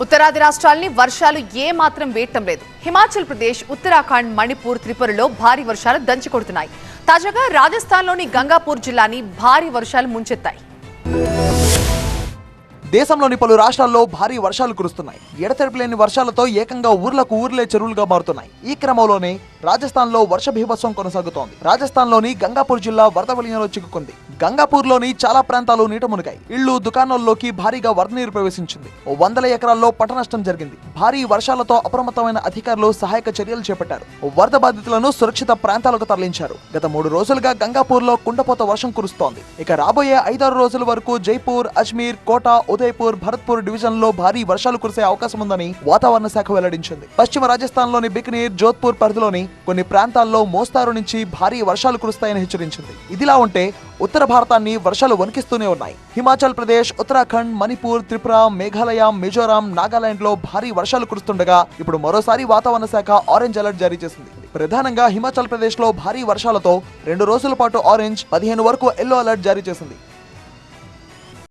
ఉత్తరాది రాష్ట్రాల్ని వర్షాలు ఏమాత్రం వేయటం లేదు. హిమాచల్ ప్రదేశ్, ఉత్తరాఖండ్, మణిపూర్, త్రిపురలో భారీ వర్షాలు దంచుకొడుతున్నాయి. తాజాగా రాజస్థాన్లోని గంగాపూర్ జిల్లాని భారీ వర్షాలు ముంచెత్తాయి. దేశంలోని పలు రాష్ట్రాల్లో భారీ వర్షాలు కురుస్తున్నాయి. ఎడతెరపలేని వర్షాలతో ఏకంగా ఊర్లే చెరువులుగా మారుతున్నాయి. ఈ క్రమంలోనే రాజస్థాన్లో వర్ష బీభత్సం కొనసాగుతోంది. రాజస్థాన్లోని గంగాపూర్ జిల్లా వరద వలయంలో చిక్కుకుంది. గంగాపూర్లోని చాలా ప్రాంతాలు నీట మునిగాయి. ఇళ్లు, దుకాణాల్లోకి భారీగా వరద నీరు ప్రవేశించింది. 100 ఎకరాల్లో పంట నష్టం జరిగింది. భారీ వర్షాలతో అప్రమత్తమైన అధికారులు సహాయక చర్యలు చేపట్టారు. వరద బాధితులను సురక్షిత ప్రాంతాలకు తరలించారు. గత 3 రోజులుగా గంగాపూర్లో కుండపోత వర్షం కురుస్తోంది. ఇక రాబోయే 5-6 రోజుల వరకు జైపూర్, అజ్మీర్, కోటా, ఉదయపూర్, భరత్పూర్ డివిజన్లో భారీ వర్షాలు కురిసే అవకాశం ఉందని వాతావరణ శాఖ వెల్లడించింది. పశ్చిమ రాజస్థాన్లోని బికనీర్, జోధ్పూర్ పరిధిలోని కొన్ని ప్రాంతాల్లో మోస్తారు నుంచి భారీ వర్షాలు కురుస్తాయని హెచ్చరించింది. ఇదిలా ఉంటే ఉత్తర భారతాన్ని వర్షాలు వణికిస్తూనే ఉన్నాయి. హిమాచల్ ప్రదేశ్, ఉత్తరాఖండ్, మణిపూర్, త్రిపుర, మేఘాలయ, మిజోరాం, నాగాలాండ్ లో భారీ వర్షాలు కురుస్తుండగా ఇప్పుడు మరోసారి వాతావరణ శాఖ ఆరెంజ్ అలర్ట్ జారీ చేసింది. ప్రధానంగా హిమాచల్ ప్రదేశ్ లో భారీ వర్షాలతో 2 రోజుల పాటు ఆరెంజ్, 15 వరకు ఎల్లో అలర్ట్ జారీ చేసింది.